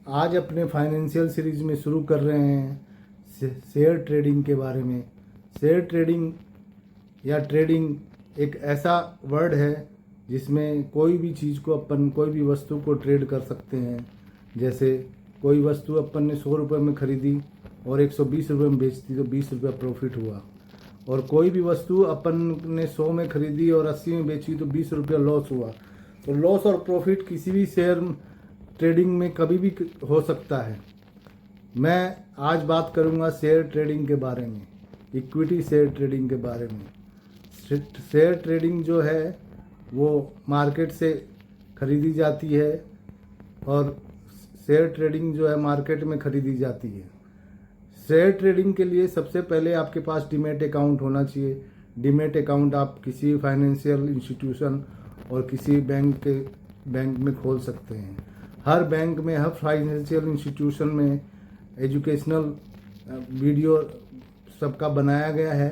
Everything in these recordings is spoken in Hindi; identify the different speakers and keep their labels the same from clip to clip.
Speaker 1: आज अपने फाइनेंशियल सीरीज में शुरू कर रहे हैं शेयर ट्रेडिंग के बारे में। शेयर ट्रेडिंग या ट्रेडिंग एक ऐसा वर्ड है जिसमें कोई भी चीज़ को अपन कोई भी वस्तु को ट्रेड कर सकते हैं। जैसे कोई वस्तु अपन ने 100 रुपये में ख़रीदी और 120 रुपये में बेच दी तो 20 रुपये प्रॉफिट हुआ, और कोई भी वस्तु अपन ने 100 में ख़रीदी और 80 में बेची तो 20 रुपये लॉस हुआ। तो लॉस और प्रॉफिट किसी भी शेयर ट्रेडिंग में कभी भी हो सकता है। मैं आज बात करूंगा शेयर ट्रेडिंग के बारे में, इक्विटी शेयर ट्रेडिंग के बारे में। शेयर ट्रेडिंग जो है वो मार्केट से ख़रीदी जाती है और शेयर ट्रेडिंग जो है मार्केट में ख़रीदी जाती है। शेयर ट्रेडिंग के लिए सबसे पहले आपके पास डीमैट अकाउंट होना चाहिए। डीमैट अकाउंट आप किसी फाइनेंशियल इंस्टीट्यूशन और किसी बैंक में खोल सकते हैं। हर बैंक में, हर फाइनेंशियल इंस्टीट्यूशन में एजुकेशनल वीडियो सबका बनाया गया है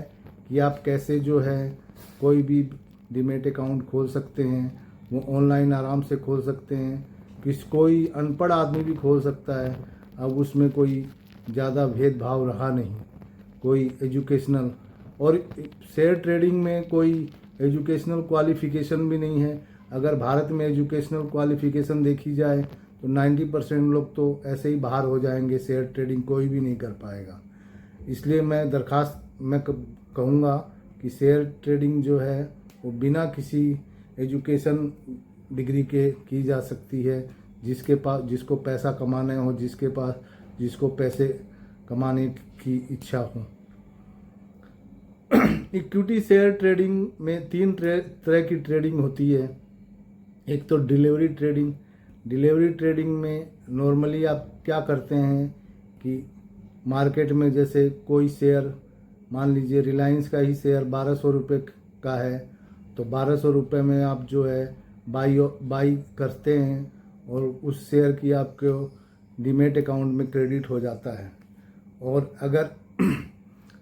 Speaker 1: कि आप कैसे जो है कोई भी डीमैट अकाउंट खोल सकते हैं। वो ऑनलाइन आराम से खोल सकते हैं, कोई अनपढ़ आदमी भी खोल सकता है। अब उसमें कोई ज़्यादा भेदभाव रहा नहीं, कोई एजुकेशनल, और शेयर ट्रेडिंग में कोई एजुकेशनल क्वालिफ़िकेशन भी नहीं है। अगर भारत में एजुकेशनल क्वालिफ़िकेशन देखी जाए तो 90% लोग तो ऐसे ही बाहर हो जाएंगे, शेयर ट्रेडिंग कोई भी नहीं कर पाएगा। इसलिए मैं कहूँगा कि शेयर ट्रेडिंग जो है वो बिना किसी एजुकेशन डिग्री के की जा सकती है। जिसको पैसा कमाना हो, जिसको पैसे कमाने की इच्छा हो। इक्विटी शेयर ट्रेडिंग में 3 तरह की ट्रेडिंग होती है। एक तो डिलीवरी ट्रेडिंग। डिलीवरी ट्रेडिंग में नॉर्मली आप क्या करते हैं कि मार्केट में जैसे कोई शेयर, मान लीजिए रिलायंस का ही शेयर 1200 रुपये का है, तो 1200 रुपये में आप जो है बाई करते हैं और उस शेयर की आपको डीमैट अकाउंट में क्रेडिट हो जाता है। और अगर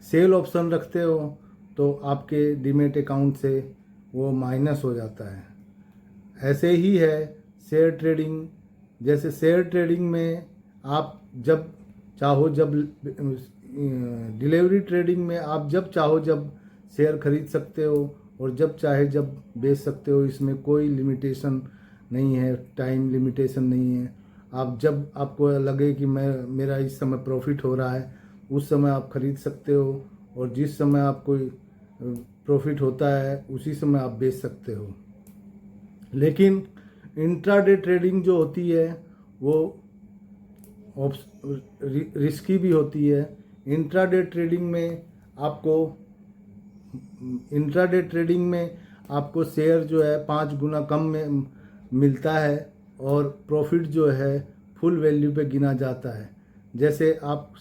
Speaker 1: सेल ऑप्शन रखते हो तो आपके डीमैट अकाउंट से वो माइनस हो जाता है। ऐसे ही है शेयर ट्रेडिंग। जैसे शेयर ट्रेडिंग में आप जब चाहो डिलीवरी ट्रेडिंग में आप जब चाहो जब शेयर खरीद सकते हो और जब चाहे जब बेच सकते हो। इसमें कोई लिमिटेशन नहीं है, टाइम लिमिटेशन नहीं है। आप जब आपको लगे कि मेरा इस समय प्रॉफिट हो रहा है उस समय आप खरीद सकते हो, और जिस समय आपको प्रॉफिट होता है उसी समय आप बेच सकते हो। लेकिन इंट्राडे ट्रेडिंग जो होती है वो रिस्की भी होती है। इंट्राडे ट्रेडिंग में आपको शेयर जो है 5 गुना कम में मिलता है और प्रॉफिट जो है फुल वैल्यू पे गिना जाता है। जैसे आप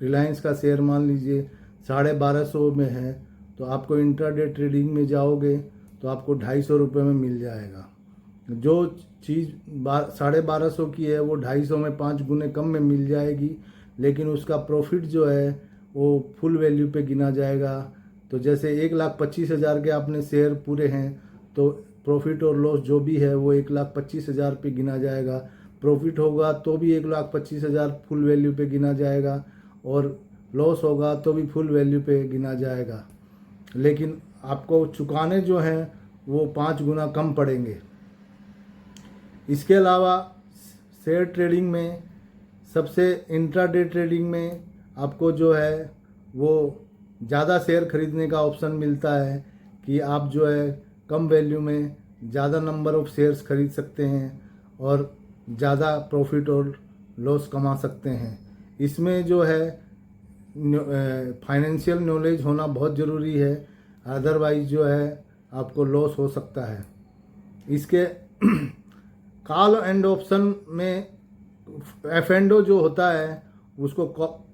Speaker 1: रिलायंस का शेयर मान लीजिए 1250 में है, तो आपको इंट्राडे ट्रेडिंग में जाओगे तो आपको 250 रुपये में मिल जाएगा। जो चीज़ 1250 की है वो 250 में 5 गुने कम में मिल जाएगी, लेकिन उसका प्रॉफिट जो है वो फुल वैल्यू पे गिना जाएगा। तो जैसे 1,25,000 के आपने शेयर पूरे हैं तो प्रॉफिट और लॉस जो भी है वो 1,25,000 पे गिना जाएगा। प्रॉफिट होगा तो भी 1,25,000 फुल वैल्यू पे गिना जाएगा, और लॉस होगा तो भी फुल वैल्यू पे गिना जाएगा। लेकिन आपको चुकाने जो हैं वो 5 गुना कम पड़ेंगे। इसके अलावा शेयर ट्रेडिंग में इंट्राडे ट्रेडिंग में आपको जो है वो ज़्यादा शेयर खरीदने का ऑप्शन मिलता है कि आप जो है कम वैल्यू में ज़्यादा नंबर ऑफ शेयर्स खरीद सकते हैं और ज़्यादा प्रॉफिट और लॉस कमा सकते हैं। इसमें जो है फाइनेंशियल नॉलेज होना बहुत ज़रूरी है, अदरवाइज जो है आपको लॉस हो सकता है। इसके कॉल एंड ऑप्शन में F&O जो होता है उसको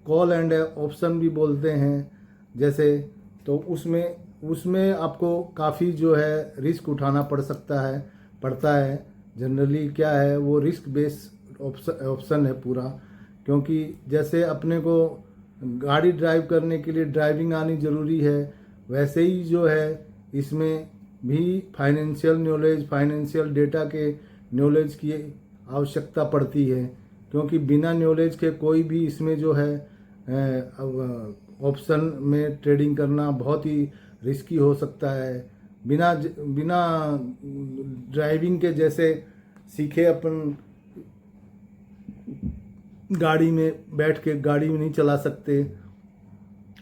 Speaker 1: कॉल एंड ऑप्शन भी बोलते हैं। जैसे तो उसमें आपको काफ़ी जो है रिस्क उठाना पड़ता है। जनरली क्या है वो रिस्क बेस्ड ऑप्शन है पूरा, क्योंकि जैसे अपने को गाड़ी ड्राइव करने के लिए ड्राइविंग आनी ज़रूरी है, वैसे ही जो है इसमें भी फाइनेंशियल डेटा के नॉलेज की आवश्यकता पड़ती है। क्योंकि बिना नॉलेज के कोई भी इसमें जो है ऑप्शन में ट्रेडिंग करना बहुत ही रिस्की हो सकता है। बिना बिना ड्राइविंग के जैसे सीखे अपन गाड़ी में बैठ के गाड़ी में नहीं चला सकते,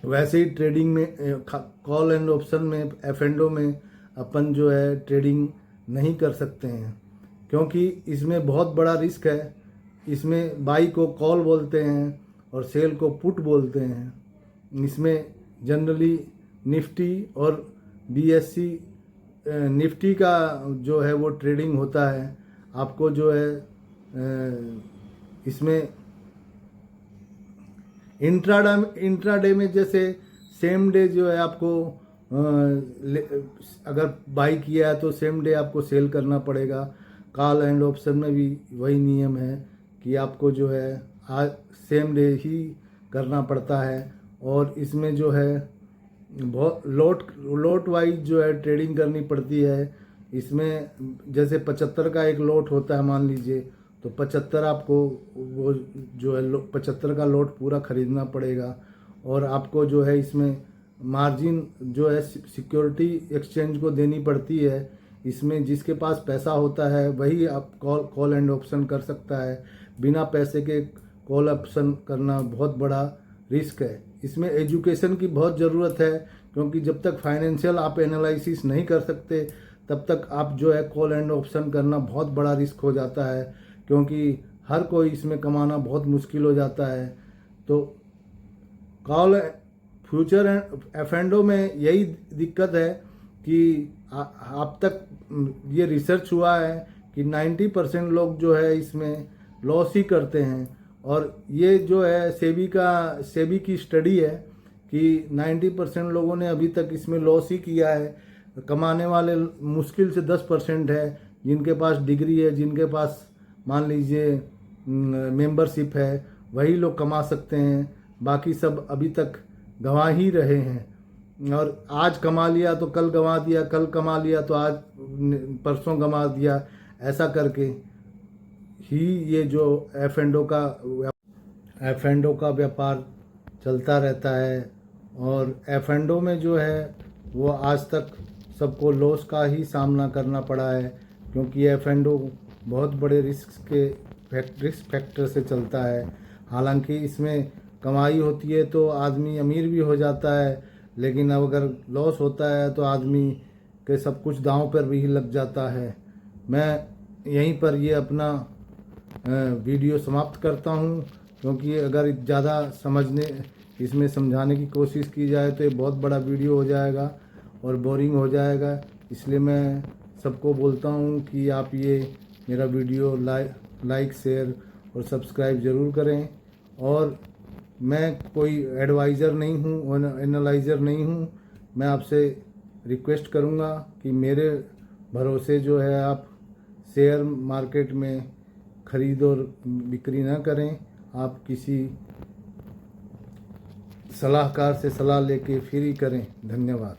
Speaker 1: वैसे ही ट्रेडिंग में कॉल एंड ऑप्शन में एफ&ओ में अपन जो है ट्रेडिंग नहीं कर सकते हैं, क्योंकि इसमें बहुत बड़ा रिस्क है। इसमें बाई को कॉल बोलते हैं और सेल को पुट बोलते हैं। इसमें जनरली निफ्टी और BSE निफ्टी का जो है वो ट्रेडिंग होता है। आपको जो है इसमें इंट्राडे में जैसे सेम डे जो है आपको अगर बाई किया है तो सेम डे आपको सेल करना पड़ेगा। कॉल एंड ऑप्शन में भी वही नियम है कि आपको जो है आज सेम डे ही करना पड़ता है। और इसमें जो है बहुत लोट वाइज जो है ट्रेडिंग करनी पड़ती है। इसमें जैसे 75 का एक लोट होता है मान लीजिए, तो 75 आपको वो जो है 75 का लोट पूरा खरीदना पड़ेगा। और आपको जो है इसमें मार्जिन जो है सिक्योरिटी एक्सचेंज को देनी पड़ती है। इसमें जिसके पास पैसा होता है वही आप कॉल एंड ऑप्शन कर सकता है। बिना पैसे के कॉल ऑप्शन करना बहुत बड़ा रिस्क है। इसमें एजुकेशन की बहुत ज़रूरत है, क्योंकि जब तक फाइनेंशियल आप एनालिसिस नहीं कर सकते तब तक आप जो है कॉल एंड ऑप्शन करना बहुत बड़ा रिस्क हो जाता है, क्योंकि हर कोई इसमें कमाना बहुत मुश्किल हो जाता है। तो कॉल फ्यूचर एंड एफ&ओ में यही दिक्कत है कि आप तक ये रिसर्च हुआ है कि 90% लोग जो है इसमें लॉस ही करते हैं। और ये जो है सेबी की स्टडी है कि 90% लोगों ने अभी तक इसमें लॉस ही किया है। कमाने वाले मुश्किल से 10% है, जिनके पास डिग्री है, जिनके पास मान लीजिए मेंबरशिप है, वही लोग कमा सकते हैं। बाकी सब अभी तक गंवा ही रहे हैं। और आज कमा लिया तो कल गंवा दिया, कल कमा लिया तो आज परसों गंवा दिया, ऐसा करके ही ये जो एफ&ओ का व्यापार चलता रहता है। और एफ&ओ में जो है वो आज तक सबको लॉस का ही सामना करना पड़ा है, क्योंकि एफ&ओ बहुत बड़े रिस्क फैक्टर से चलता है। हालांकि इसमें कमाई होती है तो आदमी अमीर भी हो जाता है, लेकिन अब अगर लॉस होता है तो आदमी के सब कुछ दांव पर भी लग जाता है। मैं यहीं पर ये अपना वीडियो समाप्त करता हूँ, क्योंकि अगर ज़्यादा इसमें समझाने की कोशिश की जाए तो ये बहुत बड़ा वीडियो हो जाएगा और बोरिंग हो जाएगा। इसलिए मैं सबको बोलता हूँ कि आप ये मेरा वीडियो लाइक शेयर और सब्सक्राइब ज़रूर करें। और मैं कोई एडवाइज़र नहीं हूँ, एनालाइज़र नहीं हूँ। मैं आपसे रिक्वेस्ट करूँगा कि मेरे भरोसे जो है आप शेयर मार्केट में खरीद और बिक्री ना करें। आप किसी सलाहकार से सलाह लेके फिर ही करें। धन्यवाद।